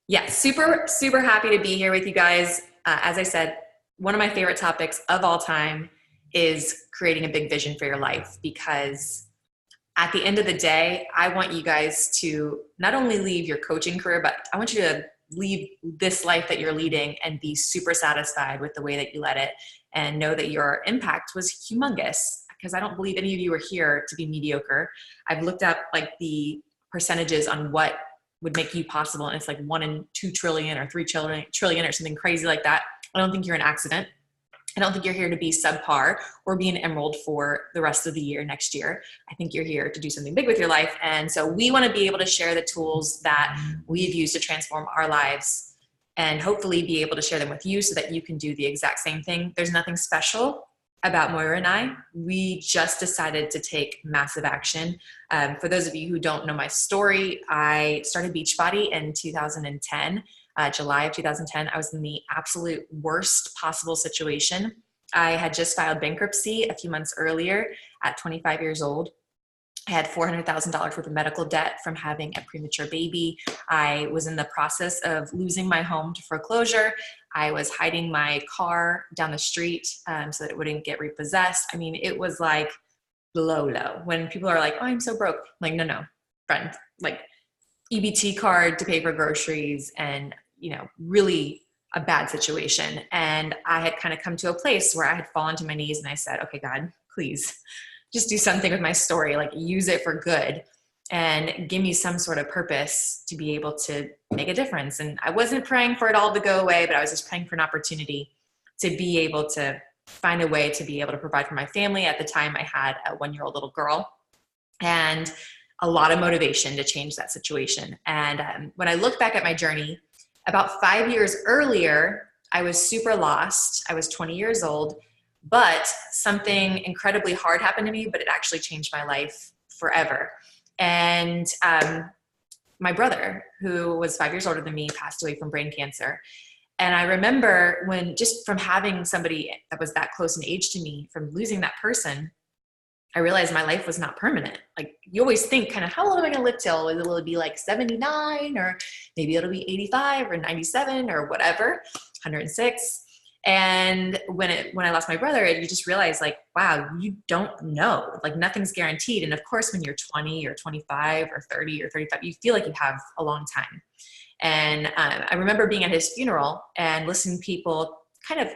Yeah, super, super happy to be here with you guys. As I said, one of my favorite topics of all time is creating a big vision for your life because at the end of the day, I want you guys to not only leave your coaching career, but I want you to leave this life that you're leading and be super satisfied with the way that you led it and know that your impact was humongous because I don't believe any of you are here to be mediocre. I've looked up like the percentages on what would make you possible, and it's like 1 in 2 trillion or 3 trillion or something crazy like that. I don't think you're an accident. I don't think you're here to be subpar or be an emerald for the rest of the year next year. I think you're here to do something big with your life. And so we want to be able to share the tools that we've used to transform our lives and hopefully be able to share them with you so that you can do the exact same thing. There's nothing special about Moira and I. We just decided to take massive action. For those of you who don't know my story, I started Beachbody in 2010. July of 2010, I was in the absolute worst possible situation. I had just filed bankruptcy a few months earlier at 25 years old. I had $400,000 worth of medical debt from having a premature baby. I was in the process of losing my home to foreclosure. I was hiding my car down the street so that it wouldn't get repossessed. I mean, it was like low. When people are like, oh, I'm so broke. I'm like, no, friend, like EBT card to pay for groceries and, really a bad situation. And I had kind of come to a place where I had fallen to my knees and I said, okay, God, please just do something with my story, like use it for good and give me some sort of purpose to be able to make a difference. And I wasn't praying for it all to go away, but I was just praying for an opportunity to be able to find a way to be able to provide for my family. At the time, I had a 1-year-old little girl and a lot of motivation to change that situation. And when I look back at my journey, about 5 years earlier, I was super lost. I was 20 years old, but something incredibly hard happened to me, but it actually changed my life forever. And my brother, who was 5 years older than me, passed away from brain cancer. And I remember when just from having somebody that was that close in age to me, from losing that person, I realized my life was not permanent. Like you always think kind of how old am I going to live till? Will it be like 79 or maybe it'll be 85 or 97 or whatever, 106. And when I lost my brother, you just realize like, wow, you don't know, like nothing's guaranteed. And of course, when you're 20 or 25 or 30 or 35, you feel like you have a long time. And I remember being at his funeral and listening to people kind of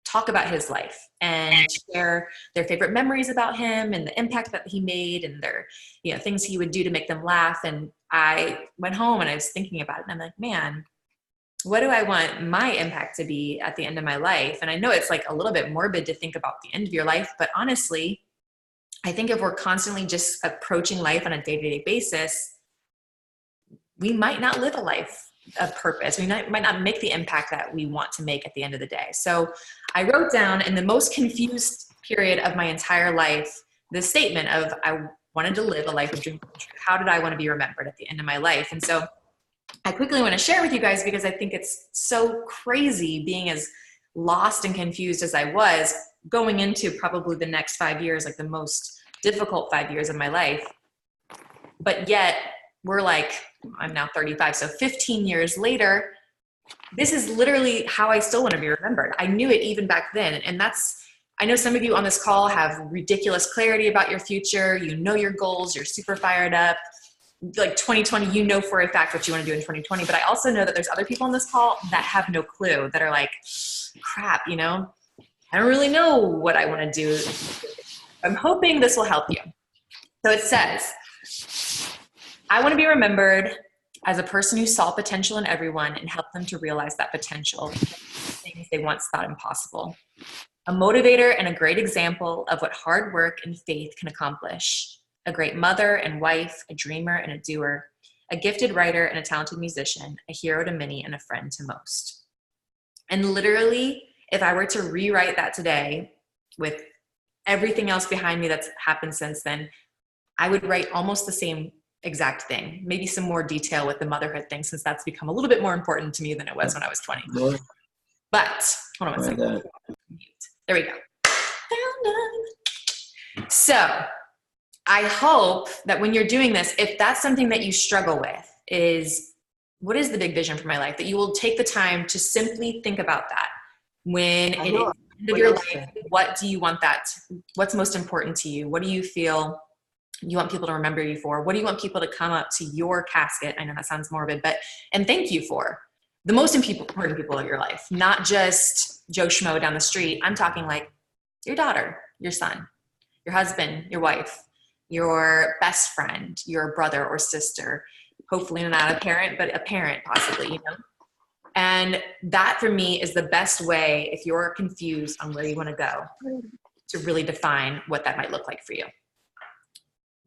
talk about his life and share their favorite memories about him and the impact that he made and their, things he would do to make them laugh. And I went home and I was thinking about it and I'm like, man, what do I want my impact to be at the end of my life? And I know it's like a little bit morbid to think about the end of your life, but honestly, I think if we're constantly just approaching life on a day-to-day basis, we might not live a life of purpose. We might not make the impact that we want to make at the end of the day. So I wrote down in the most confused period of my entire life, the statement of I wanted to live a life of dream. How did I want to be remembered at the end of my life? And so I quickly want to share with you guys because I think it's so crazy being as lost and confused as I was going into probably the next 5 years, like the most difficult 5 years of my life. But yet we're like, I'm now 35. So 15 years later, this is literally how I still want to be remembered. I knew it even back then. And I know some of you on this call have ridiculous clarity about your future. You know your goals. You're super fired up. Like 2020, you know for a fact what you want to do in 2020. But I also know that there's other people on this call that have no clue, that are like, crap, I don't really know what I want to do. I'm hoping this will help you. So it says, I want to be remembered as a person who saw potential in everyone and helped them to realize that potential, things they once thought impossible. A motivator and a great example of what hard work and faith can accomplish. A great mother and wife, a dreamer and a doer, a gifted writer and a talented musician, a hero to many and a friend to most. And literally, if I were to rewrite that today with everything else behind me that's happened since then, I would write almost the same exact thing, maybe some more detail with the motherhood thing, since that's become a little bit more important to me than it was when I was 20. But hold on one second. There we go. So I hope that when you're doing this, if that's something that you struggle with, is what is the big vision for my life? That you will take the time to simply think about that. When it is the end of your life, what do you want what's most important to you? What do you feel you want people to remember you for? What do you want people to come up to your casket? I know that sounds morbid, and thank you for the most important people of your life, not just Joe Schmo down the street. I'm talking like your daughter, your son, your husband, your wife, your best friend, your brother or sister, hopefully not a parent, but a parent possibly, And that for me is the best way, if you're confused on where you want to go, to really define what that might look like for you.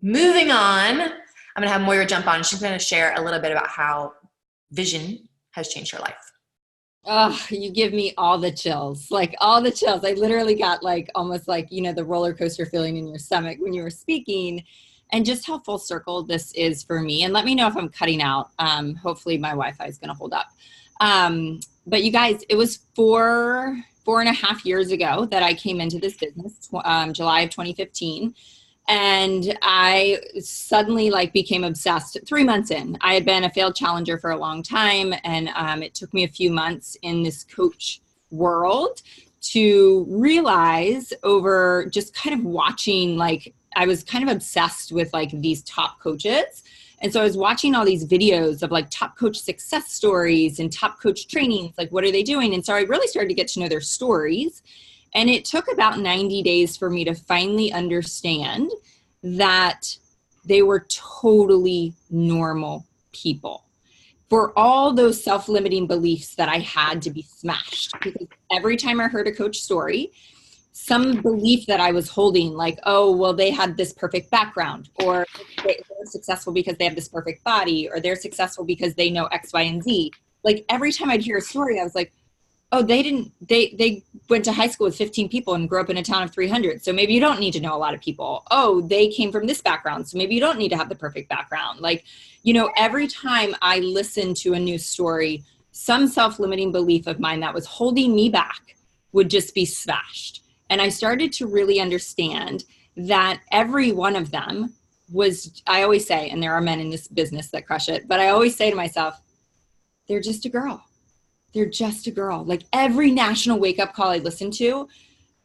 Moving on, I'm going to have Moira jump on. She's going to share a little bit about how vision has changed her life. Oh, you give me all the chills, like all the chills. I literally got like almost like, the roller coaster feeling in your stomach when you were speaking, and just how full circle this is for me. And let me know if I'm cutting out. Hopefully my Wi-Fi is going to hold up. But you guys, it was 4.5 years ago that I came into this business, July of 2015. And I suddenly became obsessed 3 months in. I had been a failed challenger for a long time. And it took me a few months in this coach world to realize, over just kind of watching, I was kind of obsessed with these top coaches. And so I was watching all these videos of top coach success stories and top coach trainings, what are they doing? And so I really started to get to know their stories. And it took about 90 days for me to finally understand that they were totally normal people. For all those self-limiting beliefs that I had to be smashed. Because every time I heard a coach story, some belief that I was holding, oh, well, they had this perfect background, or they're successful because they have this perfect body, or they're successful because they know X, Y, and Z. Every time I'd hear a story, I was like, oh, they went to high school with 15 people and grew up in a town of 300. So maybe you don't need to know a lot of people. Oh, they came from this background. So maybe you don't need to have the perfect background. Every time I listened to a new story, some self-limiting belief of mine that was holding me back would just be smashed. And I started to really understand that every one of them was, I always say, and there are men in this business that crush it, but I always say to myself, they're just a girl. They're just a girl. Every national wake-up call I listen to,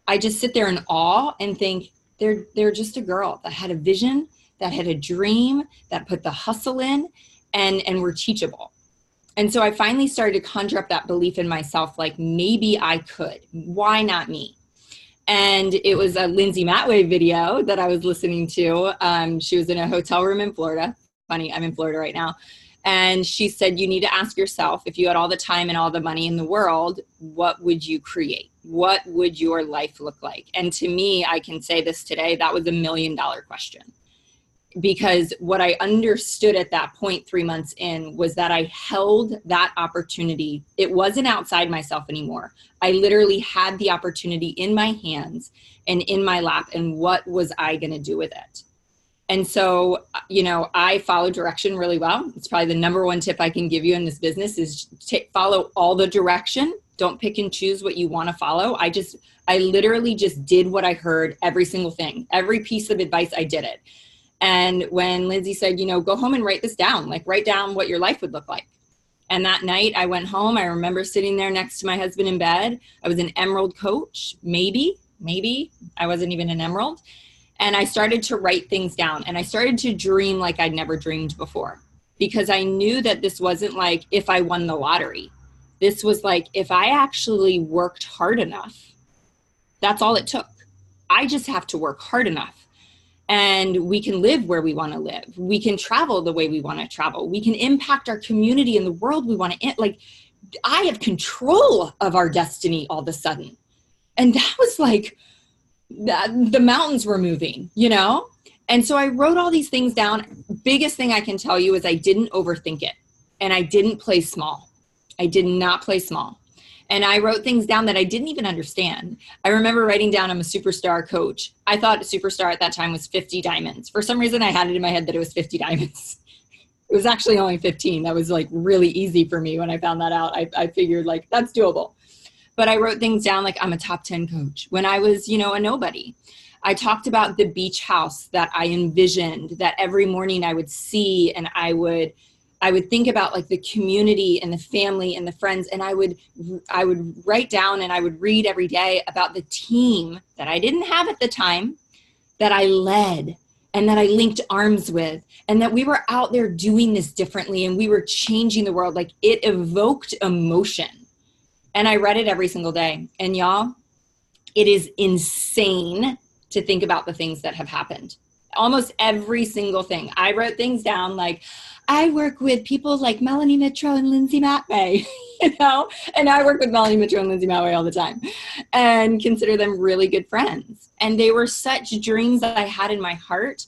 I just sit there in awe and think they're just a girl that had a vision, that had a dream, that put the hustle in, and were teachable. And so I finally started to conjure up that belief in myself, maybe I could. Why not me? And it was a Lindsay Matway video that I was listening to. She was in a hotel room in Florida. Funny, I'm in Florida right now. And she said, you need to ask yourself, if you had all the time and all the money in the world, what would you create? What would your life look like? And to me, I can say this today, that was $1 million question. Because what I understood at that point 3 months in was that I held that opportunity. It wasn't outside myself anymore. I literally had the opportunity in my hands and in my lap. And what was I going to do with it? And so, I follow direction really well. It's probably the number one tip I can give you in this business is follow all the direction. Don't pick and choose what you want to follow. I literally just did what I heard, every single thing, every piece of advice, I did it. And when Lindsay said, go home and write this down, write down what your life would look like. And that night I went home. I remember sitting there next to my husband in bed. I was an Emerald coach, maybe I wasn't even an Emerald. And I started to write things down, and I started to dream like I'd never dreamed before, because I knew that this wasn't if I won the lottery. This was if I actually worked hard enough, that's all it took. I just have to work hard enough, and we can live where we want to live. We can travel the way we want to travel. We can impact our community and the world we want to, I have control of our destiny all of a sudden. And that was the mountains were moving, And so I wrote all these things down. Biggest thing I can tell you is I didn't overthink it. And I didn't play small. I did not play small. And I wrote things down that I didn't even understand. I remember writing down, I'm a superstar coach. I thought a superstar at that time was 50 diamonds. For some reason, I had it in my head that it was 50 diamonds. It was actually only 15. That was really easy for me when I found that out. I figured that's doable. But I wrote things down I'm a top 10 coach when I was, a nobody. I talked about the beach house that I envisioned, that every morning I would see, and I would I would think about like the community and the family and the friends, and I would write down and I would read every day about the team that I didn't have at the time, that I led and that I linked arms with, and that we were out there doing this differently and we were changing the world. Like, it evoked emotion. And I read it every single day. And y'all, it is insane to think about the things that have happened. Almost every single thing. I wrote things down like, I work with people like Melanie Mitro and Lindsay Matway, and I work with Melanie Mitro and Lindsay Matway all the time and consider them really good friends. And they were such dreams that I had in my heart.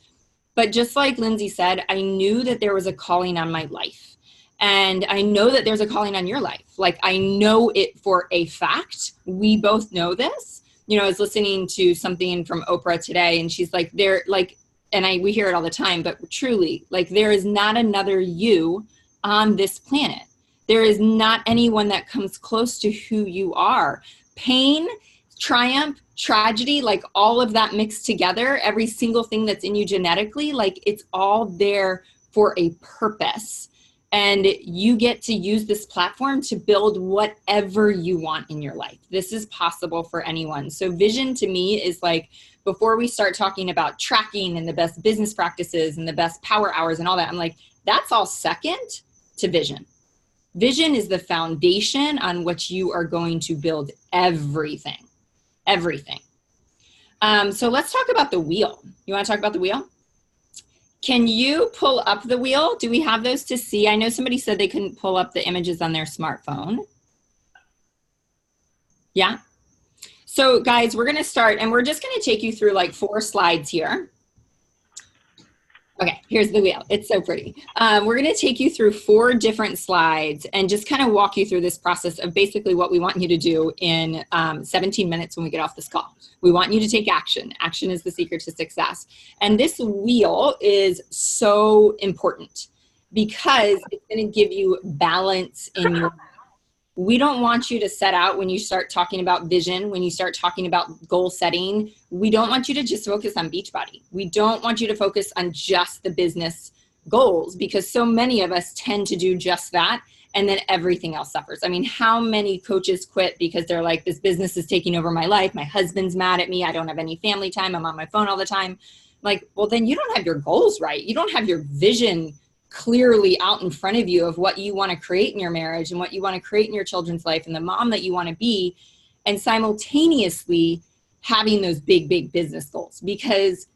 But just like Lindsay said, I knew that there was a calling on my life. And I know that there's a calling on your life. Like, I know it for a fact. We both know this. I was listening to something from Oprah today, and she's like, we hear it all the time, but truly, like, there is not another you on this planet. There is not anyone that comes close to who you are. Pain, triumph, tragedy, like all of that mixed together, every single thing that's in you genetically, like, it's all there for a purpose. And you get to use this platform to build whatever you want in your life. This is possible for anyone. So vision to me is like, before we start talking about tracking and the best business practices and the best power hours and all that, I'm like, that's all second to vision. Vision is the foundation on which you are going to build everything. So let's talk about the wheel. You want to talk about the wheel? Can you pull up the wheel? Do we have those to see? I know somebody said they couldn't pull up the images on their smartphone. Yeah. So guys, we're going to start, and we're just going to take you through like 4 slides here. Okay, here's the wheel. It's so pretty. We're going to take you through 4 different slides and just kind of walk you through this process of basically what we want you to do in 17 minutes when we get off this call. We want you to take action. Action is the secret to success. And this wheel is so important because it's going to give you balance in your life. We don't want you to set out when you start talking about vision, when you start talking about goal setting. We don't want you to just focus on Beachbody. We don't want you to focus on just the business goals, because so many of us tend to do just that, and then everything else suffers. I mean, how many coaches quit because they're like, this business is taking over my life. My husband's mad at me. I don't have any family time. I'm on my phone all the time. Like, well, then you don't have your goals right. You don't have your vision clearly out in front of you of what you want to create in your marriage and what you want to create in your children's life and the mom that you want to be, and simultaneously having those big, big business goals, because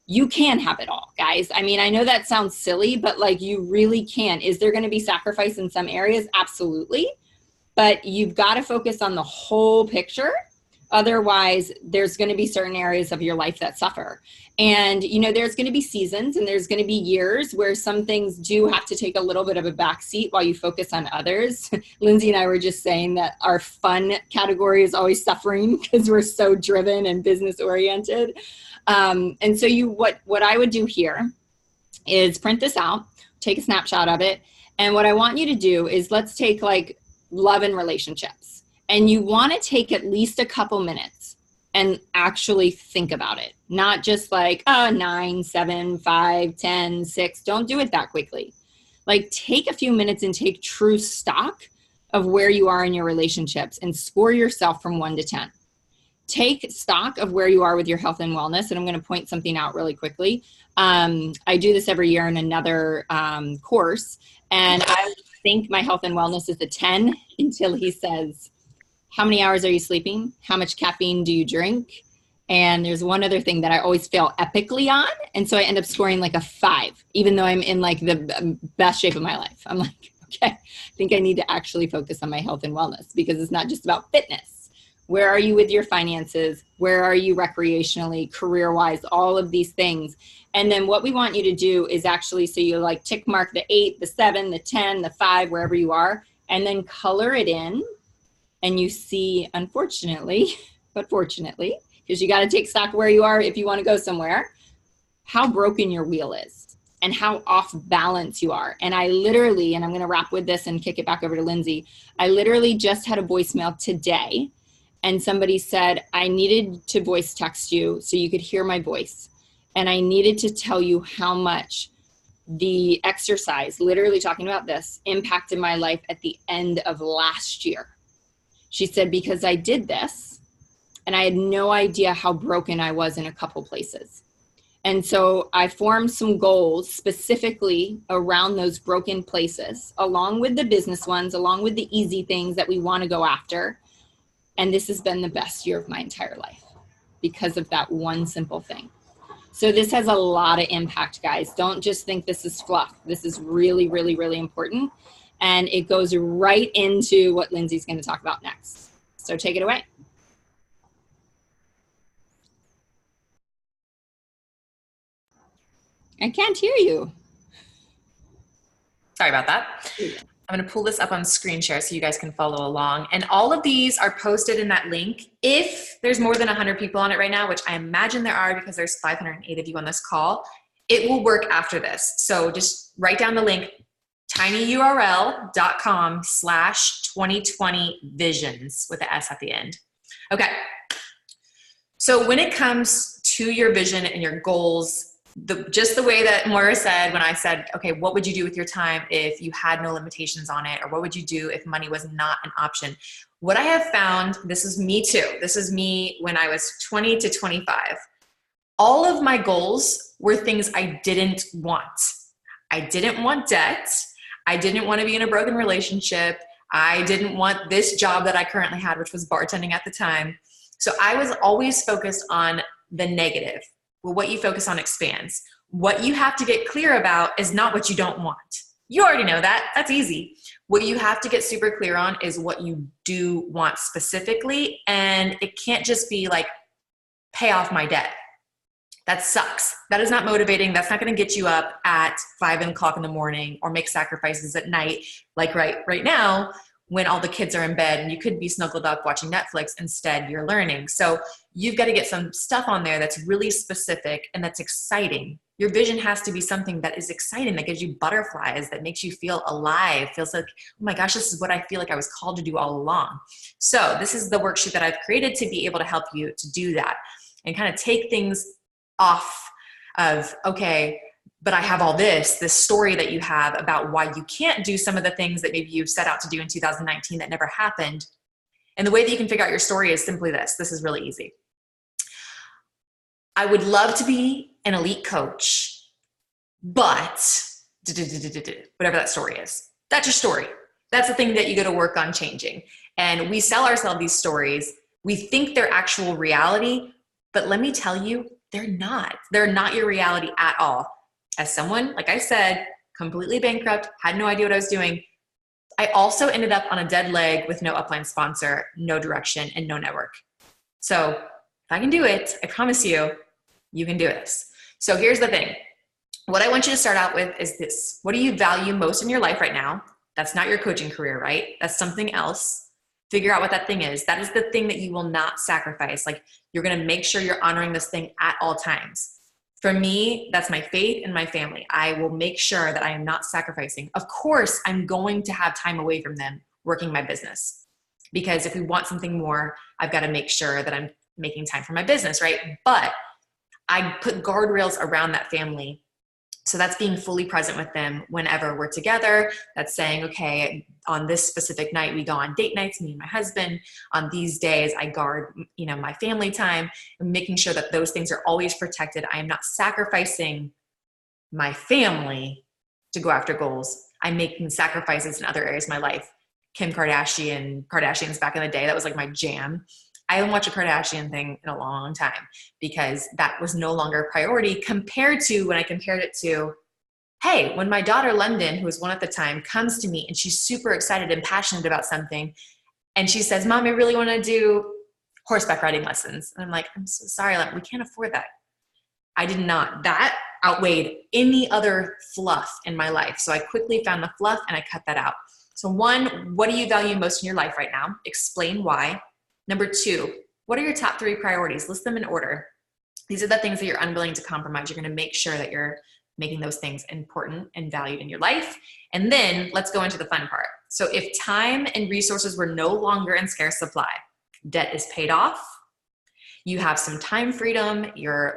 you can have it all, guys. I mean, I know that sounds silly, but like, you really can. Is there going to be sacrifice in some areas? Absolutely. But you've got to focus on the whole picture. Otherwise, there's going to be certain areas of your life that suffer. And, there's going to be seasons and there's going to be years where some things do have to take a little bit of a backseat while you focus on others. Lindsay and I were just saying that our fun category is always suffering because we're so driven and business oriented. And so what I would do here is print this out, take a snapshot of it. And what I want you to do is, let's take like love and relationships. And you want to take at least a couple minutes and actually think about it. Not just like, 9, 7, 5, 10, 6. Don't do it that quickly. Like, take a few minutes and take true stock of where you are in your relationships and score yourself from 1 to 10. Take stock of where you are with your health and wellness. And I'm going to point something out really quickly. I do this every year in another course. And I think my health and wellness is a 10 until he says, how many hours are you sleeping? How much caffeine do you drink? And there's one other thing that I always fail epically on. And so I end up scoring like a 5, even though I'm in like the best shape of my life. I'm like, okay, I think I need to actually focus on my health and wellness, because it's not just about fitness. Where are you with your finances? Where are you recreationally, career-wise, all of these things? And then what we want you to do is actually, so you like tick mark the 8, the 7, the 10, the 5, wherever you are, and then color it in. And you see, unfortunately, but fortunately, because you got to take stock where you are if you want to go somewhere, how broken your wheel is and how off balance you are. And I literally, and I'm going to wrap with this and kick it back over to Lindsay. I literally just had a voicemail today, and somebody said, I needed to voice text you so you could hear my voice. And I needed to tell you how much The exercise, literally talking about this, impacted my life at the end of last year. She said, because I did this and I had no idea how broken I was in a couple places. And so I formed some goals specifically around those broken places, along with the business ones, along with the easy things that we want to go after. And this has been the best year of my entire life because of that one simple thing. So this has a lot of impact, guys. Don't just think this is fluff. This is really, really, really important. And it goes right into what Lindsay's going to talk about next. So take it away. I can't hear you. Sorry about that. I'm going to pull this up on screen share so you guys can follow along. And all of these are posted in that link. If there's more than 100 people on it right now, which I imagine there are because there's 508 of you on this call, it will work after this. So just write down the link, tinyurl.com/2020visions with the S at the end. Okay. So when it comes to your vision and your goals, just the way that Moira said when I said, okay, what would you do with your time if you had no limitations on it? Or what would you do if money was not an option? What I have found, this is me too. This is me when I was 20 to 25. All of my goals were things I didn't want. I didn't want debt. I didn't want to be in a broken relationship. I didn't want this job that I currently had, which was bartending at the time. So I was always focused on the negative. Well, what you focus on expands. What you have to get clear about is not what you don't want. You already know that. That's easy. What you have to get super clear on is what you do want specifically. And it can't just be like, pay off my debt. That sucks. That is not motivating. That's not going to get you up at 5 o'clock in the morning or make sacrifices at night. Like right now, when all the kids are in bed and you could be snuggled up watching Netflix, instead you're learning. So you've got to get some stuff on there that's really specific and that's exciting. Your vision has to be something that is exciting, that gives you butterflies, that makes you feel alive, feels like, oh my gosh, this is what I feel like I was called to do all along. So this is the worksheet that I've created to be able to help you to do that and kind of take things off of, okay, but I have all this story that you have about why you can't do some of the things that maybe you've set out to do in 2019 that never happened. And the way that you can figure out your story is simply this. This is really easy. I would love to be an elite coach, but whatever that story is, that's your story. That's the thing that you got to work on changing. And we sell ourselves these stories. We think they're actual reality, but let me tell you, they're not. They're not your reality at all. As someone, like I said, completely bankrupt, had no idea what I was doing, I also ended up on a dead leg with no upline sponsor, no direction, and no network. So if I can do it, I promise you, you can do this. So here's the thing. What I want you to start out with is this. What do you value most in your life right now? That's not your coaching career, right? That's something else. Figure out what that thing is. That is the thing that you will not sacrifice. Like, you're going to make sure you're honoring this thing at all times. For me, that's my faith and my family. I will make sure that I am not sacrificing. Of course, I'm going to have time away from them working my business, because if we want something more, I've got to make sure that I'm making time for my business, right? But I put guardrails around that family. So that's being fully present with them whenever we're together. That's saying, okay, on this specific night, we go on date nights, me and my husband. On these days, I guard, my family time, and making sure that those things are always protected. I am not sacrificing my family to go after goals. I'm making sacrifices in other areas of my life. Kardashians back in the day, that was like my jam. I haven't watched a Kardashian thing in a long time because that was no longer a priority compared to when I compared it to, hey, when my daughter London, who was one at the time, comes to me and she's super excited and passionate about something. And she says, Mom, I really want to do horseback riding lessons. And I'm like, I'm so sorry, we can't afford that. I did not. That outweighed any other fluff in my life. So I quickly found the fluff and I cut that out. So 1, what do you value most in your life right now? Explain why. Number 2, what are your top 3 priorities? List them in order. These are the things that you're unwilling to compromise. You're going to make sure that you're making those things important and valued in your life. And then let's go into the fun part. So if time and resources were no longer in scarce supply, debt is paid off, you have some time freedom,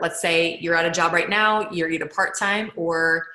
let's say you're at a job right now, you're either part-time or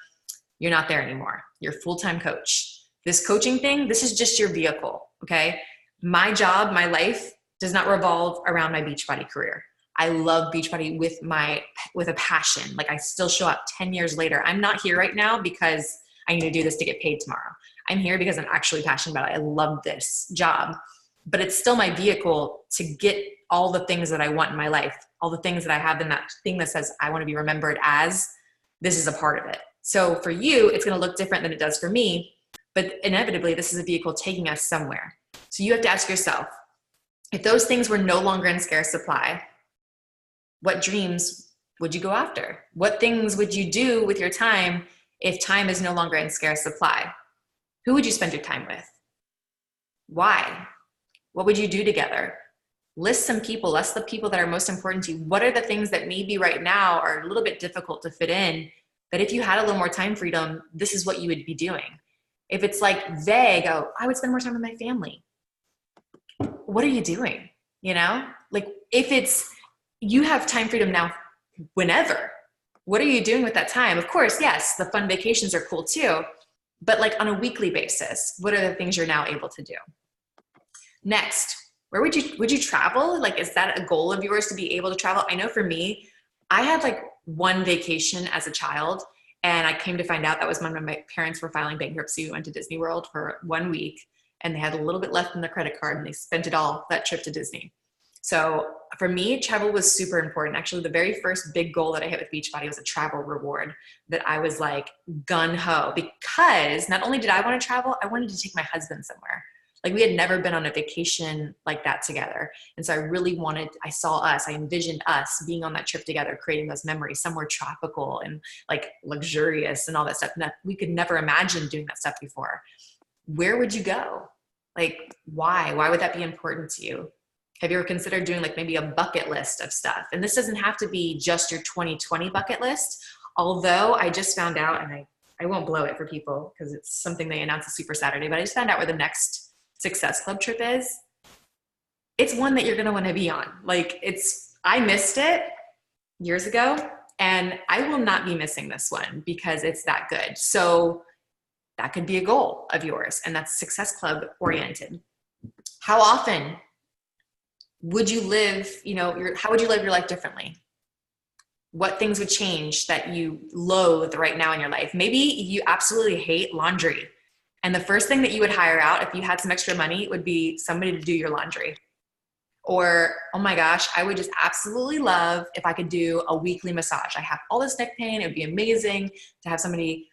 You're not there anymore. You're a full-time coach. This coaching thing, this is just your vehicle, okay? My job, my life does not revolve around my Beachbody career. I love Beachbody with a passion. Like I still show up 10 years later. I'm not here right now because I need to do this to get paid tomorrow. I'm here because I'm actually passionate about it. I love this job, but it's still my vehicle to get all the things that I want in my life, all the things that I have in that thing that says I want to be remembered as. This is a part of it. So for you, it's going to look different than it does for me, but inevitably this is a vehicle taking us somewhere. So you have to ask yourself, if those things were no longer in scarce supply, what dreams would you go after? What things would you do with your time if time is no longer in scarce supply? Who would you spend your time with? Why? What would you do together? List some people, list the people that are most important to you. What are the things that maybe right now are a little bit difficult to fit in, that if you had a little more time freedom, this is what you would be doing? If it's like vague, oh, I would spend more time with my family. What are you doing? You know, like if it's, you have time freedom now, whenever, what are you doing with that time? Of course, yes, the fun vacations are cool too, but like on a weekly basis, what are the things you're now able to do? Next, where would you travel? Like, is that a goal of yours to be able to travel? I know for me, I had like one vacation as a child, and I came to find out that was when my parents were filing bankruptcy. We went to Disney World for 1 week, and they had a little bit left in the credit card, and they spent it all that trip to Disney. So for me, travel was super important. Actually, the very first big goal that I hit with Beachbody was a travel reward that I was like gun-ho, because not only did I want to travel, I wanted to take my husband somewhere. Like we had never been on a vacation like that together. And so I saw us, I envisioned us being on that trip together, creating those memories, somewhere tropical and like luxurious and all that stuff. And we could never imagine doing that stuff before. Where would you go? Like, why? Why would that be important to you? Have you ever considered doing like maybe a bucket list of stuff? And this doesn't have to be just your 2020 bucket list. Although I just found out, and I won't blow it for people because it's something they announced a Super Saturday, but I just found out where the next Success Club trip is. It's one that you're going to want to be on. Like I missed it years ago, and I will not be missing this one because it's that good. So that could be a goal of yours, and that's Success Club oriented. How often would you live, how would you live your life differently? What things would change that you loathe right now in your life? Maybe you absolutely hate laundry, and the first thing that you would hire out if you had some extra money would be somebody to do your laundry. Or, oh my gosh, I would just absolutely love if I could do a weekly massage. I have all this neck pain. It would be amazing to have somebody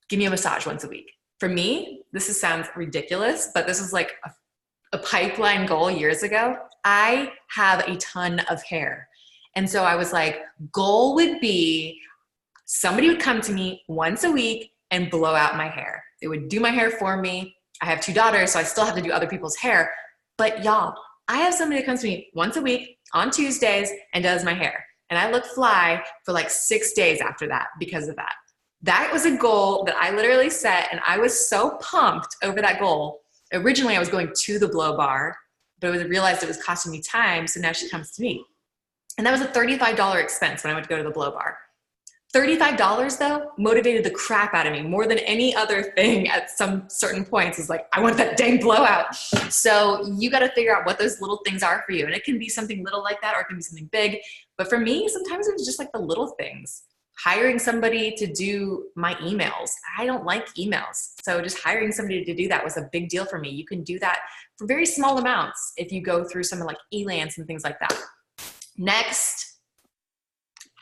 give me a massage once a week. For me, sounds ridiculous, but this was like a pipeline goal years ago. I have a ton of hair. And so I was like, goal would be somebody would come to me once a week and blow out my hair. They would do my hair for me. I have 2 daughters, so I still have to do other people's hair. But y'all, I have somebody that comes to me once a week on Tuesdays and does my hair. And I look fly for like 6 days after that because of that. That was a goal that I literally set, and I was so pumped over that goal. Originally, I was going to the blow bar, but I realized it was costing me time, so now she comes to me. And that was a $35 expense when I went to go to the blow bar. $35 though motivated the crap out of me more than any other thing at some certain points. Is like, I want that dang blowout. So you got to figure out what those little things are for you. And it can be something little like that, or it can be something big. But for me, sometimes it was just like the little things. Hiring somebody to do my emails. I don't like emails. So just hiring somebody to do that was a big deal for me. You can do that for very small amounts if you go through something like Elance and things like that. Next,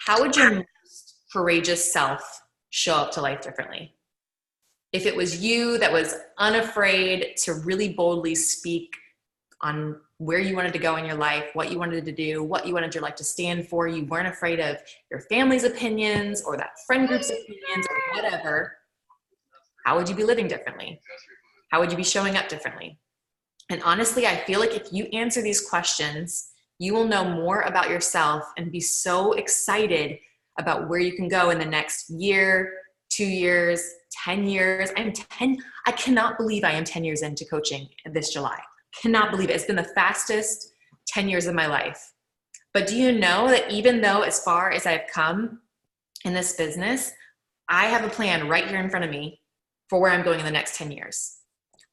how would your most courageous self show up to life differently? If it was you that was unafraid to really boldly speak on where you wanted to go in your life, what you wanted to do, what you wanted your life to stand for, you weren't afraid of your family's opinions or that friend group's opinions or whatever, how would you be living differently? How would you be showing up differently? And honestly, I feel like if you answer these questions, you will know more about yourself and be so excited about where you can go in the next year, 2 years, 10 years. I cannot believe I am 10 years into coaching this July. Cannot believe it. It's been the fastest 10 years of my life. But do you know that even though as far as I've come in this business, I have a plan right here in front of me for where I'm going in the next 10 years.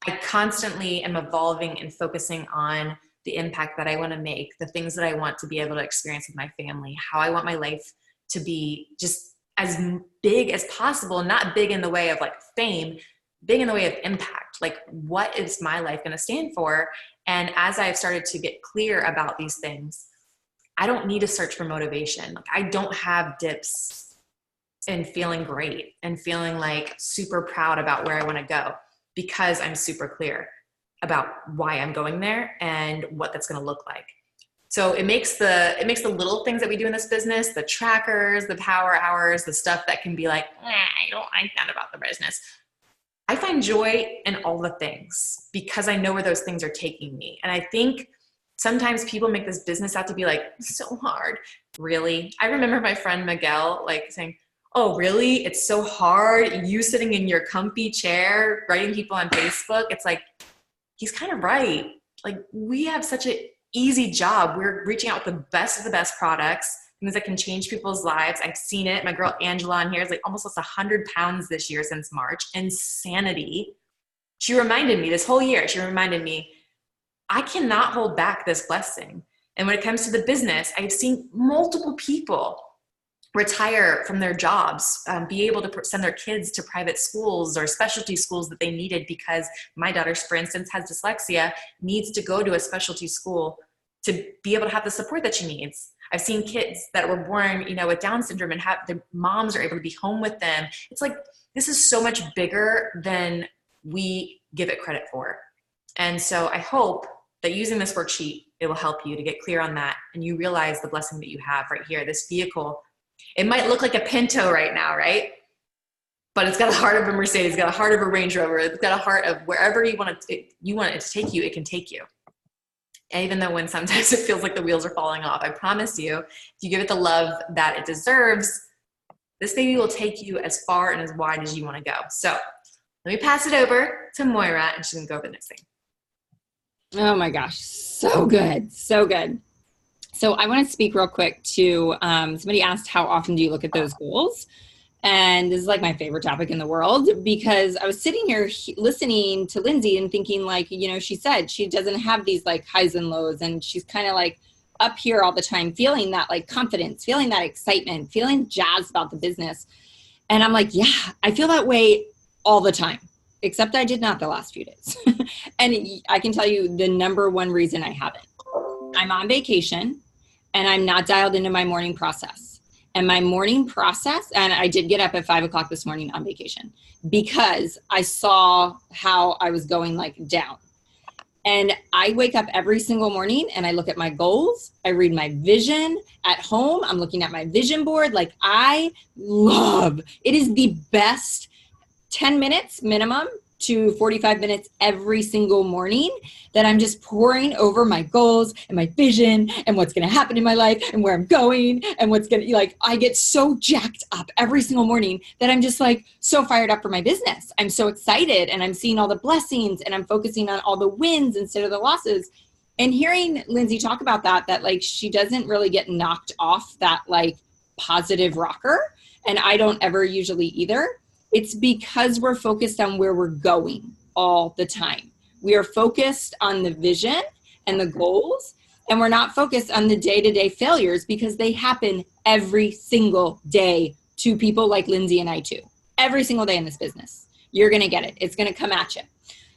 I constantly am evolving and focusing on the impact that I want to make, the things that I want to be able to experience with my family, how I want my life to be just as big as possible, not big in the way of like fame, big in the way of impact. Like, what is my life going to stand for? And as I've started to get clear about these things, I don't need to search for motivation. Like, I don't have dips in feeling great and feeling like super proud about where I want to go, because I'm super clear about why I'm going there and what that's going to look like. So it makes the little things that we do in this business, the trackers, the power hours, the stuff that can be like, I don't like that about the business. I find joy in all the things because I know where those things are taking me. And I think sometimes people make this business out to be like so hard. Really? I remember my friend Miguel like saying, oh, really? It's so hard. You sitting in your comfy chair, writing people on Facebook. It's like, he's kind of right. Like, we have such an easy job. We're reaching out with the best of the best products, things that can change people's lives. I've seen it. My girl Angela on here is like almost lost 100 pounds this year since March. Insanity. She reminded me this whole year, I cannot hold back this blessing. And when it comes to the business, I've seen multiple people retire from their jobs, be able to send their kids to private schools or specialty schools that they needed, because my daughter, for instance, has dyslexia, needs to go to a specialty school to be able to have the support that she needs. I've seen kids that were born, with Down syndrome and have their moms are able to be home with them. It's like, this is so much bigger than we give it credit for. And so I hope that using this worksheet, it will help you to get clear on that. And you realize the blessing that you have right here, this vehicle. It might look like a Pinto right now, right? But it's got a heart of a Mercedes, got a heart of a Range Rover. It's got a heart of wherever you want it to take you, it can take you. And even though when sometimes it feels like the wheels are falling off, I promise you, if you give it the love that it deserves, this baby will take you as far and as wide as you want to go. So let me pass it over to Moira, and she's going to go over the next thing. Oh my gosh. So good. So good. So I want to speak real quick to, somebody asked, how often do you look at those goals? And this is like my favorite topic in the world, because I was sitting here listening to Lindsay and thinking, like, she said she doesn't have these like highs and lows, and she's kind of like up here all the time, feeling that like confidence, feeling that excitement, feeling jazzed about the business. And I'm like, yeah, I feel that way all the time, except I did not the last few days. And I can tell you the number one reason I haven't. I'm on vacation and I'm not dialed into my morning process. And my morning process, and I did get up at 5 o'clock this morning on vacation because I saw how I was going like down. And I wake up every single morning and I look at my goals. I read my vision at home. I'm looking at my vision board. Like, it is the best 10 minutes minimum to 45 minutes every single morning that I'm just pouring over my goals and my vision and what's going to happen in my life and where I'm going and what's going to, like, I get so jacked up every single morning that I'm just like so fired up for my business. I'm so excited and I'm seeing all the blessings and I'm focusing on all the wins instead of the losses. And hearing Lindsay talk about that like she doesn't really get knocked off that like positive rocker. And I don't ever usually either. It's because we're focused on where we're going all the time. We are focused on the vision and the goals, and we're not focused on the day-to-day failures, because they happen every single day to people like Lindsay and I too. Every single day in this business, you're going to get it. It's going to come at you.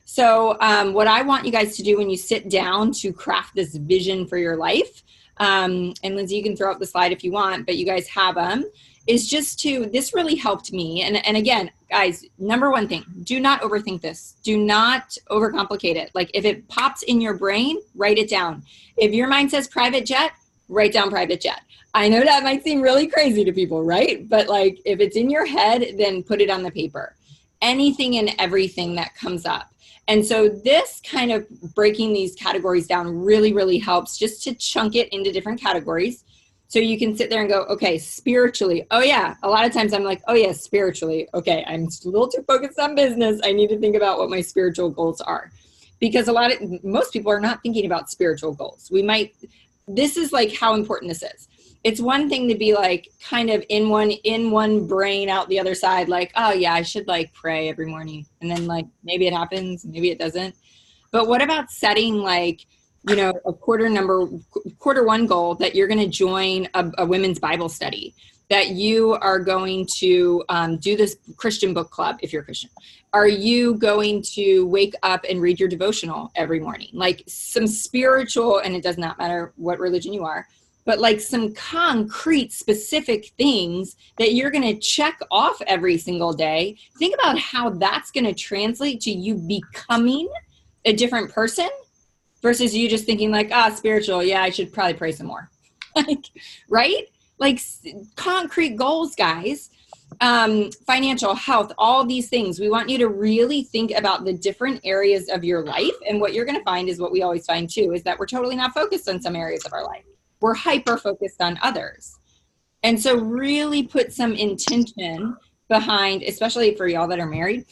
So what I want you guys to do when you sit down to craft this vision for your life, and Lindsay, you can throw up the slide if you want, but you guys have them, is just this really helped me. And again, guys, number one thing, do not overthink this. Do not overcomplicate it. Like, if it pops in your brain, write it down. If your mind says private jet, write down private jet. I know that might seem really crazy to people, right? But like, if it's in your head, then put it on the paper. Anything and everything that comes up. And so this kind of breaking these categories down really, really helps, just to chunk it into different categories. So you can sit there and go, okay, spiritually. Oh yeah. A lot of times I'm like, oh yeah, spiritually. Okay. I'm a little too focused on business. I need to think about what my spiritual goals are, because most people are not thinking about spiritual goals. This is like how important this is. It's one thing to be like kind of in one brain out the other side, like, oh yeah, I should like pray every morning. And then like maybe it happens, maybe it doesn't. But what about setting like, you know, a quarter one goal that you're going to join a women's Bible study, that you are going to do this Christian book club if you're a Christian. Are you going to wake up and read your devotional every morning? Like some spiritual, and it does not matter what religion you are, but like some concrete specific things that you're going to check off every single day. Think about how that's going to translate to you becoming a different person versus you just thinking like, spiritual. Yeah, I should probably pray some more. Like, right? Like concrete goals, guys. Financial, health, all these things. We want you to really think about the different areas of your life. And what you're going to find is what we always find too, is that we're totally not focused on some areas of our life. We're hyper focused on others. And so really put some intention behind, especially for y'all that are married,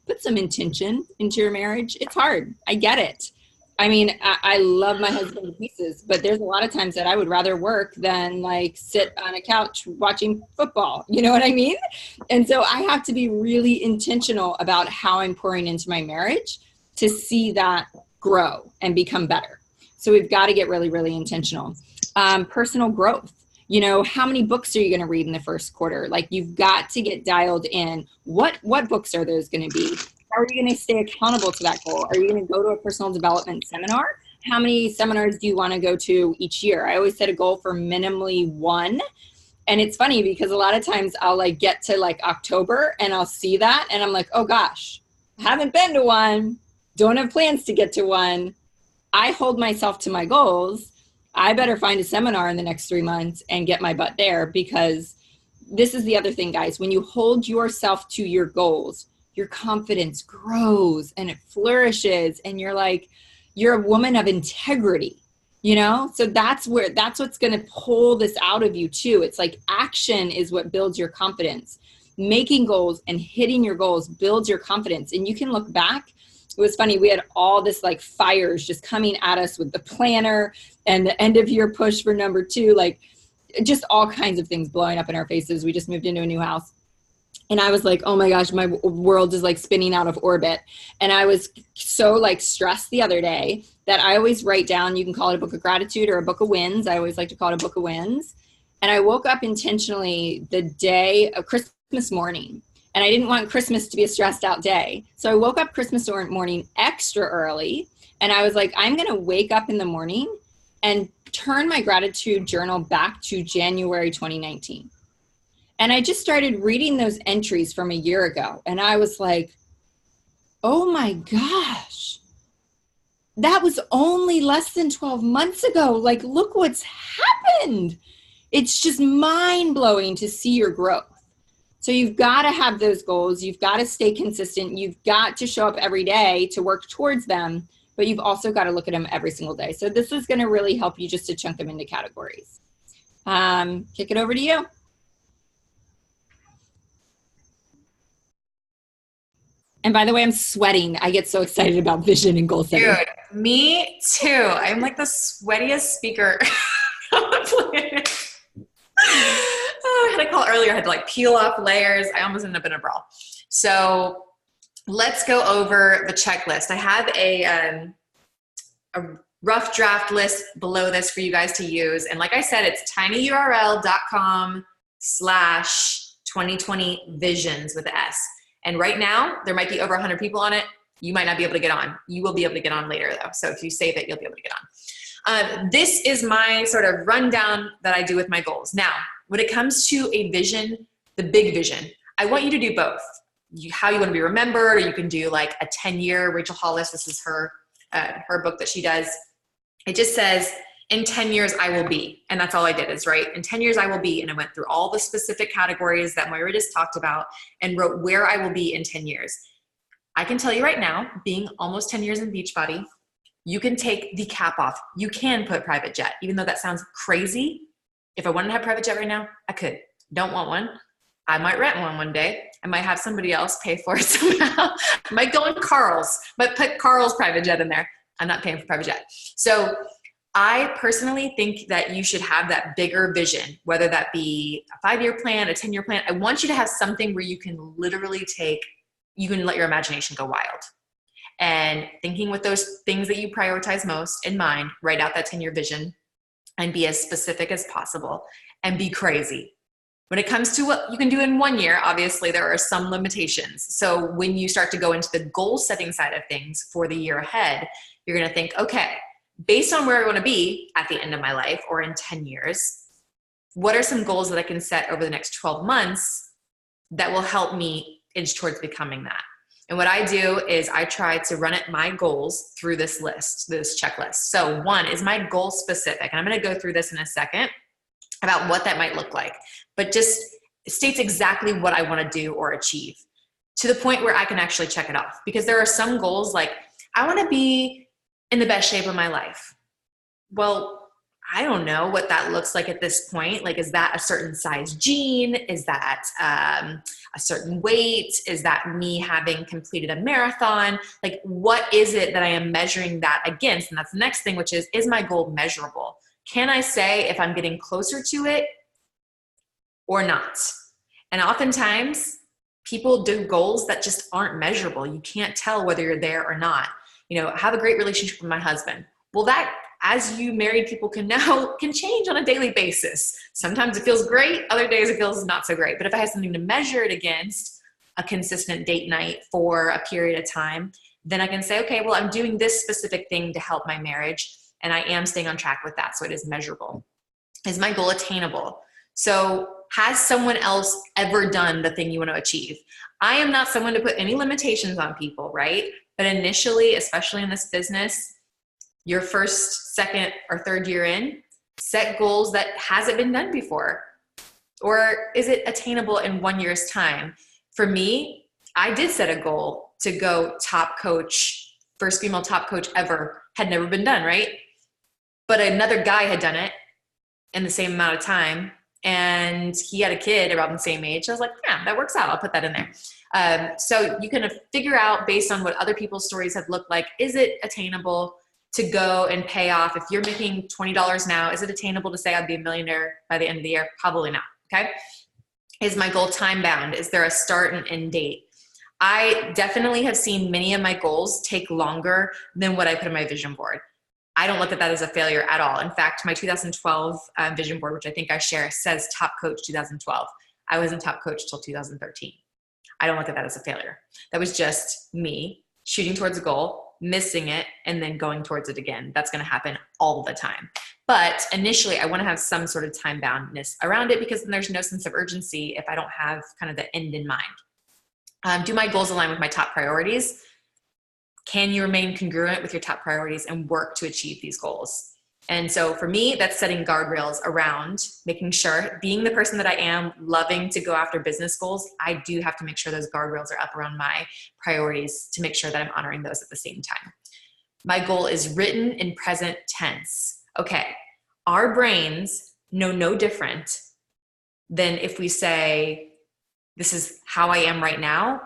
put some intention into your marriage. It's hard. I get it. I mean, I love my husband to pieces, but there's a lot of times that I would rather work than like sit on a couch watching football. You know what I mean? And so I have to be really intentional about how I'm pouring into my marriage to see that grow and become better. So we've got to get really, really intentional. Personal growth. You know, how many books are you going to read in the first quarter? Like you've got to get dialed in. What books are those going to be? How are you going to stay accountable to that goal? Are you going to go to a personal development seminar? How many seminars do you want to go to each year? I always set a goal for minimally one. And it's funny because a lot of times I'll like get to like October and I'll see that and I'm like, oh gosh, haven't been to one. Don't have plans to get to one. I hold myself to my goals. I better find a seminar in the next 3 months and get my butt there, because this is the other thing, guys. When you hold yourself to your goals, your confidence grows and it flourishes, and you're a woman of integrity, you know? So that's what's going to pull this out of you too. It's like action is what builds your confidence. Making goals and hitting your goals builds your confidence. And you can look back. It was funny. We had all this like fires just coming at us with the planner and the end of year push for number 2, like just all kinds of things blowing up in our faces. We just moved into a new house. And I was like, oh my gosh, my world is like spinning out of orbit. And I was so like stressed the other day that I always write down, you can call it a book of gratitude or a book of wins. I always like to call it a book of wins. And I woke up intentionally the day of Christmas morning. And I didn't want Christmas to be a stressed out day. So I woke up Christmas morning extra early. And I was like, I'm going to wake up in the morning and turn my gratitude journal back to January 2019. And I just started reading those entries from a year ago. And I was like, oh my gosh, that was only less than 12 months ago. Like, look what's happened. It's just mind blowing to see your growth. So you've got to have those goals. You've got to stay consistent. You've got to show up every day to work towards them, but you've also got to look at them every single day. So this is going to really help you just to chunk them into categories. Kick it over to you. And by the way, I'm sweating. I get so excited about vision and goal setting. Dude, me too. I'm like the sweatiest speaker on the planet. I had a call earlier. I had to like peel off layers. I almost ended up in a brawl. So let's go over the checklist. I have a rough draft list below this for you guys to use. And like I said, it's tinyurl.com/2020visions with an S. And right now, there might be over 100 people on it. You might not be able to get on. You will be able to get on later, though. So if you save it, you'll be able to get on. This is my sort of rundown that I do with my goals. Now, when it comes to a vision, the big vision, I want you to do both. How you want to be remembered, or you can do like a 10-year. Rachel Hollis, this is her book that she does. It just says, in 10 years, I will be. And that's all I did is write, in 10 years, I will be. And I went through all the specific categories that Moira just talked about and wrote where I will be in 10 years. I can tell you right now, being almost 10 years in Beachbody, you can take the cap off. You can put private jet, even though that sounds crazy. If I wanted to have private jet right now, I could. Don't want one. I might rent one day. I might have somebody else pay for it somehow. I might go in Carl's, but put Carl's private jet in there. I'm not paying for private jet. So I personally think that you should have that bigger vision, whether that be a 5-year plan, a 10-year plan. I want you to have something where you can literally you can let your imagination go wild. And thinking with those things that you prioritize most in mind, write out that 10-year vision and be as specific as possible and be crazy. When it comes to what you can do in 1 year, obviously there are some limitations. So when you start to go into the goal setting side of things for the year ahead, you're going to think, okay, based on where I want to be at the end of my life or in 10 years, what are some goals that I can set over the next 12 months that will help me inch towards becoming that? And what I do is I try to run my goals through this list, this checklist. So 1 is my goal specific. And I'm going to go through this in a second about what that might look like, but just states exactly what I want to do or achieve to the point where I can actually check it off. Because there are some goals like, I want to be in the best shape of my life. Well, I don't know what that looks like at this point. Like, is that a certain size jean? Is that a certain weight? Is that me having completed a marathon? Like, what is it that I am measuring that against? And that's the next thing, which is my goal measurable? Can I say if I'm getting closer to it or not? And oftentimes people do goals that just aren't measurable. You can't tell whether you're there or not. You know, have a great relationship with my husband. Well, that, as you married people can know, can change on a daily basis. Sometimes it feels great. Other days it feels not so great. But if I have something to measure it against, a consistent date night for a period of time, then I can say, okay, well, I'm doing this specific thing to help my marriage. And I am staying on track with that. So it is measurable. Is my goal attainable? So has someone else ever done the thing you want to achieve? I am not someone to put any limitations on people, right? But initially, especially in this business, your first, second, or third year in, set goals that hasn't been done before. Or is it attainable in 1 year's time? For me, I did set a goal to go top coach, first female top coach ever, had never been done, right? But another guy had done it in the same amount of time, and he had a kid around the same age. I was like, yeah, that works out. I'll put that in there. So you can figure out based on what other people's stories have looked like, is it attainable to go and pay off? If you're making $20 now, is it attainable to say I'd be a millionaire by the end of the year? Probably not, okay? Is my goal time bound? Is there a start and end date? I definitely have seen many of my goals take longer than what I put in my vision board. I don't look at that as a failure at all. In fact, my 2012 vision board, which I think I share, says top coach 2012. I wasn't top coach till 2013. I don't look at that as a failure. That was just me shooting towards a goal, missing it, and then going towards it again. That's going to happen all the time. But initially, I want to have some sort of time boundness around it, because then there's no sense of urgency if I don't have kind of the end in mind. Do my goals align with my top priorities? Can you remain congruent with your top priorities and work to achieve these goals? And so for me, that's setting guardrails around making sure, being the person that I am, loving to go after business goals, I do have to make sure those guardrails are up around my priorities to make sure that I'm honoring those at the same time. My goal is written in present tense. Okay, our brains know no different than if we say, this is how I am right now.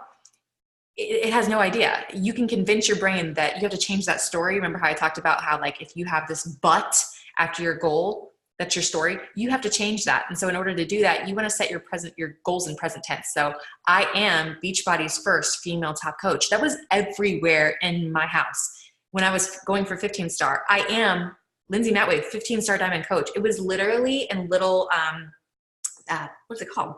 It has no idea. You can convince your brain that you have to change that story. Remember how I talked about how, like, if you have this but after your goal, that's your story. You have to change that. And so in order to do that, you want to set your goals in present tense. So I am Beachbody's first female top coach. That was everywhere in my house. When I was going for 15 star, I am Lindsay Matway, 15 star diamond coach. It was literally in little, what's it called?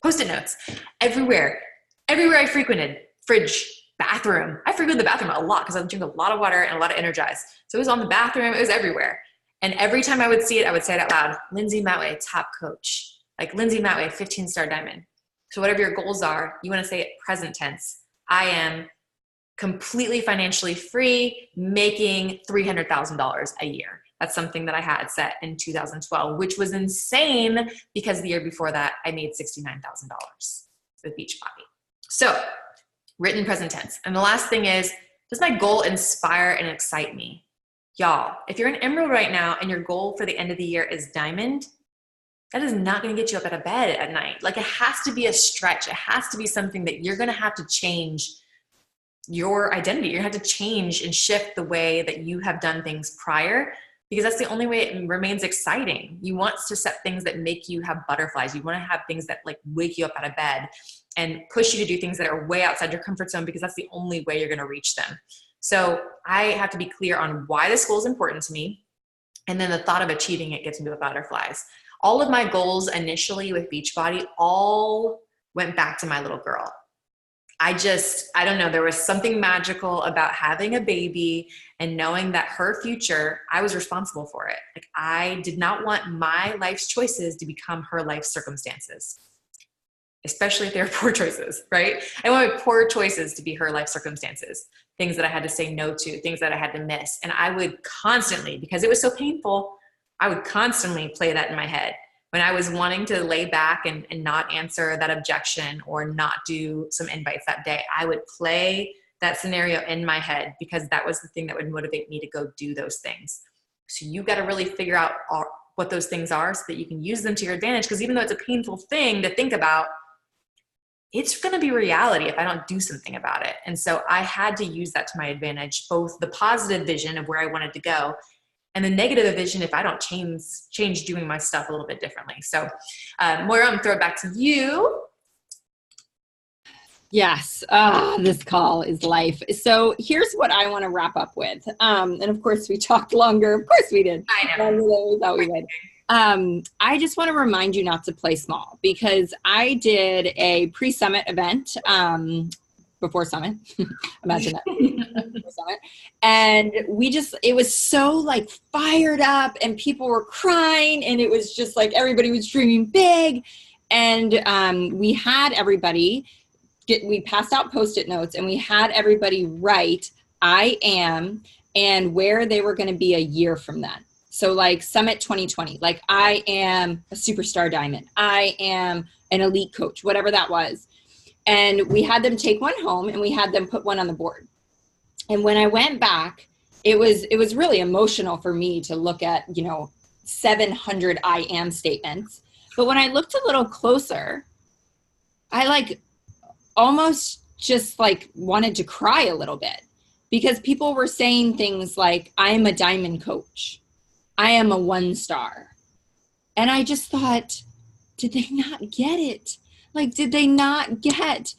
Post-it notes everywhere I frequented. Fridge, bathroom. I frequented the bathroom a lot because I drink a lot of water and a lot of Energize. So it was on the bathroom. It was everywhere. And every time I would see it, I would say it out loud. Lindsay Matway, top coach. Like Lindsay Matway, 15 star diamond. So whatever your goals are, you want to say it present tense. I am completely financially free, making $300,000 a year. That's something that I had set in 2012, which was insane because the year before that, I made $69,000 with Beachbody. So written present tense. And the last thing is, does my goal inspire and excite me? Y'all, if you're an emerald right now and your goal for the end of the year is diamond, that is not going to get you up out of bed at night. Like, it has to be a stretch. It has to be something that you're going to have to change your identity. You're going to have to change and shift the way that you have done things prior because that's the only way it remains exciting. You want to set things that make you have butterflies. You want to have things that like wake you up out of bed and push you to do things that are way outside your comfort zone, because that's the only way you're going to reach them. So I have to be clear on why this goal is important to me. And then the thought of achieving it gets me the butterflies. All of my goals initially with Beachbody all went back to my little girl. I don't know, there was something magical about having a baby and knowing that her future, I was responsible for it. Like, I did not want my life's choices to become her life circumstances, especially if they're poor choices, right? I wanted poor choices to be her life circumstances, things that I had to say no to, things that I had to miss. And I would constantly, because it was so painful, I would constantly play that in my head. When I was wanting to lay back and not answer that objection or not do some invites that day, I would play that scenario in my head, because that was the thing that would motivate me to go do those things. So you got to really figure out what those things are so that you can use them to your advantage. Because even though it's a painful thing to think about, it's going to be reality if I don't do something about it. And so I had to use that to my advantage, both the positive vision of where I wanted to go and the negative vision if I don't change doing my stuff a little bit differently. So Moira, I'm going to throw it back to you. Yes, this call is life. So here's what I want to wrap up with. And of course we talked longer. Of course we did. I know. Longer than we thought we would. I just want to remind you not to play small, because I did a pre-summit event before summit. Imagine that. Before summit. And it was so like fired up, and people were crying, and it was just like everybody was dreaming big. And we had everybody we passed out Post-it notes, and we had everybody write I am and where they were going to be a year from then. So like Summit 2020, like I am a superstar diamond. I am an elite coach, whatever that was. And we had them take one home, and we had them put one on the board. And when I went back, it was really emotional for me to look at, 700 I am statements. But when I looked a little closer, I like almost just like wanted to cry a little bit, because people were saying things like, I am a diamond coach. I am a 1-star. And I just thought, did they not get it? Like, did they not get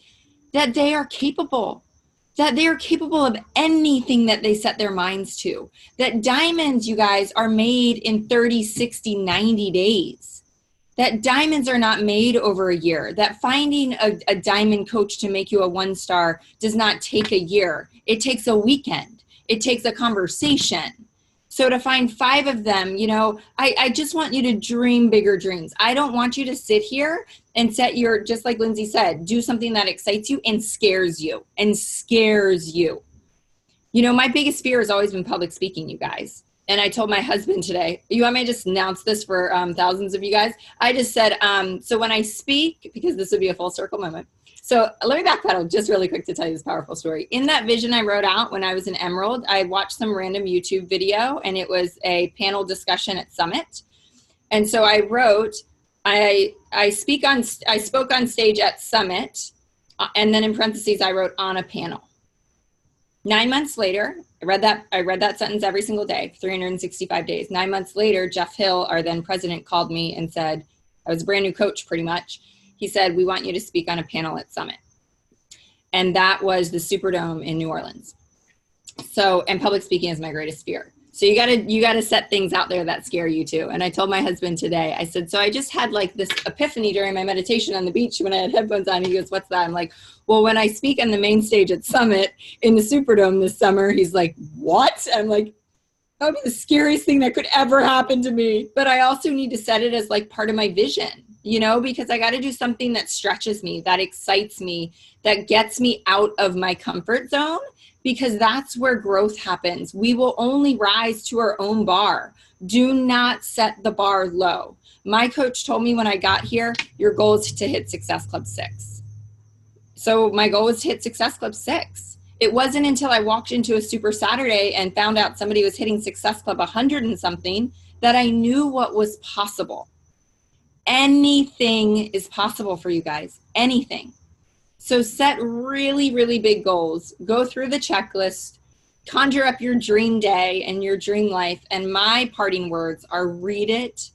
that they are capable? That they are capable of anything that they set their minds to. That diamonds, you guys, are made in 30, 60, 90 days. That diamonds are not made over a year. That finding a diamond coach to make you a 1-star does not take a year. It takes a weekend. It takes a conversation. So to find 5 of them, I just want you to dream bigger dreams. I don't want you to sit here and just like Lindsay said, do something that excites you and scares you. My biggest fear has always been public speaking, you guys. And I told my husband today, you want me to just announce this for thousands of you guys? I just said, so when I speak, because this would be a full circle moment. So let me backpedal just really quick to tell you this powerful story. In that vision I wrote out when I was in Emerald, I watched some random YouTube video, and it was a panel discussion at Summit. And so I wrote, I spoke on stage at Summit, and then in parentheses I wrote on a panel. 9 months later, I read that sentence every single day, 365 days. 9 months later, Jeff Hill, our then president, called me and said, I was a brand new coach pretty much. He said, we want you to speak on a panel at Summit. And that was the Superdome in New Orleans. So, and public speaking is my greatest fear. So you gotta set things out there that scare you too. And I told my husband today, I said, so I just had like this epiphany during my meditation on the beach when I had headphones on. He goes, what's that? I'm like, well, when I speak on the main stage at Summit in the Superdome this summer, he's like, what? I'm like, that would be the scariest thing that could ever happen to me. But I also need to set it as like part of my vision, because I got to do something that stretches me, that excites me, that gets me out of my comfort zone, because that's where growth happens. We will only rise to our own bar. Do not set the bar low. My coach told me when I got here, your goal is to hit Success Club 6. So my goal was to hit Success Club 6. It wasn't until I walked into a Super Saturday and found out somebody was hitting Success Club 100 and something that I knew what was possible. Anything is possible for you guys. Anything. So set really, really big goals. Go through the checklist. conjure up your dream day and your dream life. And my parting words are read it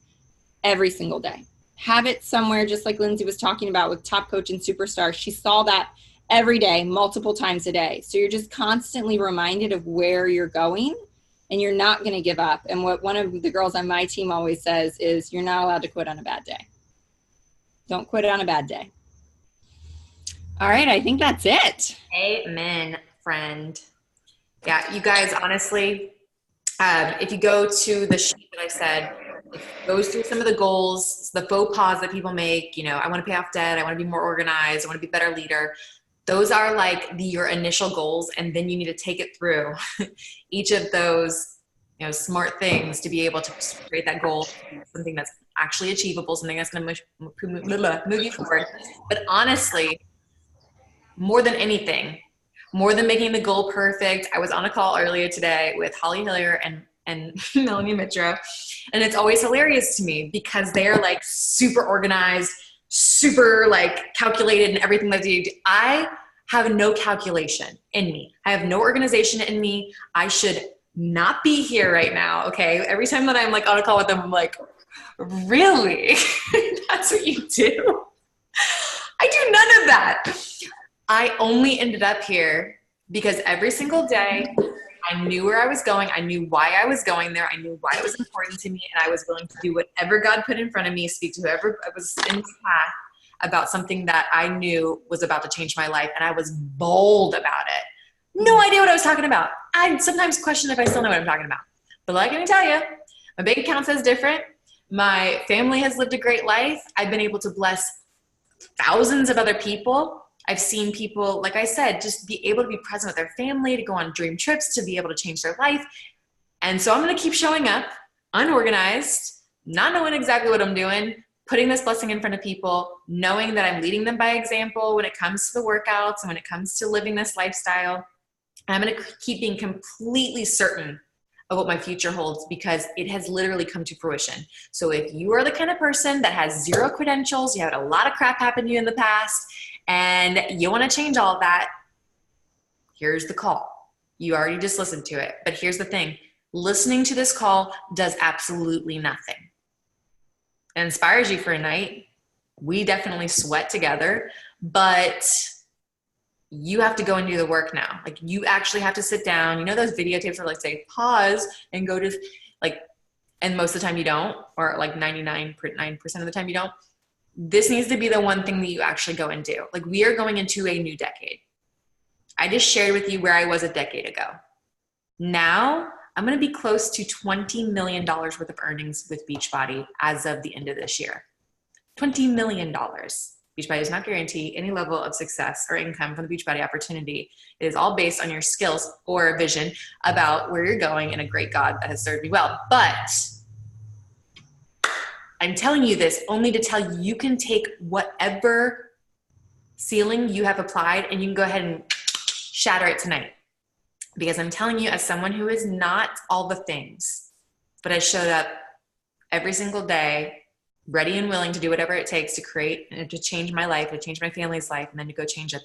every single day. Have it somewhere, just like Lindsay was talking about with Top Coach and Superstar. She saw that every day, multiple times a day. So you're just constantly reminded of where you're going, and you're not going to give up. And what one of the girls on my team always says is, you're not allowed to quit on a bad day. Don't quit on a bad day. All right, I think that's it. Amen, friend. Yeah, you guys, honestly, if you go to the sheet that I said, it goes through some of the goals, the faux pas that people make. You know, I want to pay off debt. I want to be more organized. I want to be a better leader. Those are like your initial goals. And then you need to take it through each of those, you know, smart things to be able to create that goal, something that's actually achievable, something that's going to move you forward. But honestly, more than anything, more than making the goal perfect, I was on a call earlier today with Holly Hillier and Melanie Mitra, and it's always hilarious to me because they're like super organized, super like calculated in everything that they do. I have no calculation in me. I have no organization in me. I should not be here right now. Okay. Every time that I'm like on a call with them, I'm like, really? That's what you do? I do none of that. I only ended up here because every single day I knew where I was going. I knew why I was going there. I knew why it was important to me. And I was willing to do whatever God put in front of me, speak to whoever was in his path about something that I knew was about to change my life. And I was bold about it. No idea what I was talking about. I sometimes question if I still know what I'm talking about. But like, let me tell you, my bank account says different. My family has lived a great life. I've been able to bless thousands of other people. I've seen people, like I said, just be able to be present with their family, to go on dream trips, to be able to change their life. And so I'm going to keep showing up unorganized, not knowing exactly what I'm doing, putting this blessing in front of people, knowing that I'm leading them by example when it comes to the workouts and when it comes to living this lifestyle. And I'm going to keep being completely certain of what my future holds because it has literally come to fruition. So if you are the kind of person that has zero credentials, you had a lot of crap happen to you in the past, and you want to change all of that, here's the call. You already just listened to it. But here's the thing. Listening to this call does absolutely nothing. It inspires you for a night. We definitely sweat together, but you have to go and do the work now. Like you actually have to sit down. You know those videotapes where like say pause and go to like, and most of the time you don't, or like 99.9% of the time you don't. This needs to be the one thing that you actually go and do. Like we are going into a new decade. I just shared with you where I was a decade ago. Now I'm going to be close to $20 million worth of earnings with Beachbody as of the end of this year. $20 million. Beachbody does not guarantee any level of success or income from the Beachbody opportunity. It is all based on your skills or a vision about where you're going and a great God that has served me well. But I'm telling you this only to tell you can take whatever ceiling you have applied and you can go ahead and shatter it tonight. Because I'm telling you, as someone who is not all the things, but has showed up every single day, ready and willing to do whatever it takes to create and to change my life, to change my family's life, and then to go change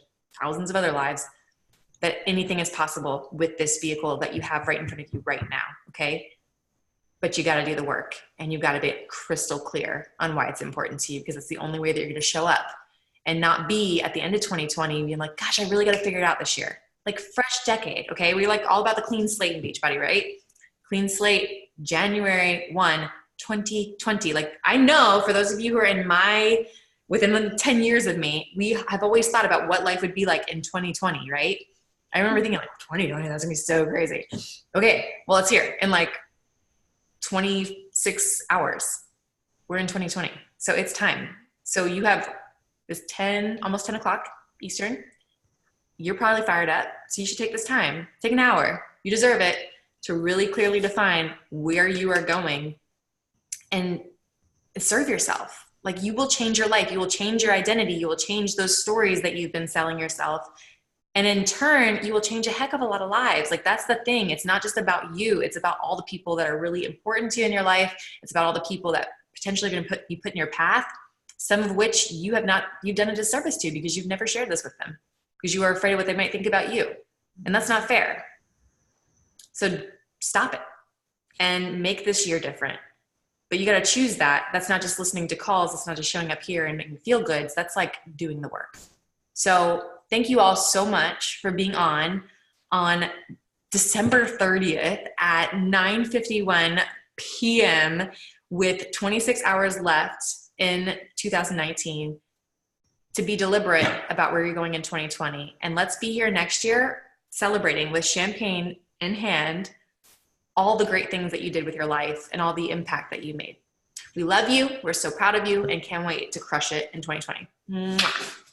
thousands of other lives, that anything is possible with this vehicle that you have right in front of you right now, okay? But you got to do the work and you got to be crystal clear on why it's important to you because it's the only way that you're going to show up and not be at the end of 2020 being like, gosh, I really got to figure it out this year. Like fresh decade. Okay. We're like all about the clean slate in Beachbody, right? Clean slate, January 1, 2020. Like I know for those of you who are within the 10 years of me, we have always thought about what life would be like in 2020, right? I remember thinking like 2020, that's gonna be so crazy. Okay. Well, it's here in like 26 hours. We're in 2020. So it's time. So you have this almost 10 o'clock Eastern. You're probably fired up. So you should take this time, take an hour. You deserve it to really clearly define where you are going and serve yourself. Like you will change your life. You will change your identity. You will change those stories that you've been selling yourself. And in turn, you will change a heck of a lot of lives. Like that's the thing. It's not just about you. It's about all the people that are really important to you in your life. It's about all the people that potentially are going to be put in your path, some of which you've done a disservice to because you've never shared this with them because you are afraid of what they might think about you. And that's not fair. So stop it and make this year different. But you got to choose that. That's not just listening to calls. It's not just showing up here and making feel goods. That's like doing the work. So thank you all so much for being on December 30th at 9:51 p.m. with 26 hours left in 2019 to be deliberate about where you're going in 2020. And let's be here next year celebrating with champagne in hand all the great things that you did with your life and all the impact that you made. We love you. We're so proud of you and can't wait to crush it in 2020. Mwah.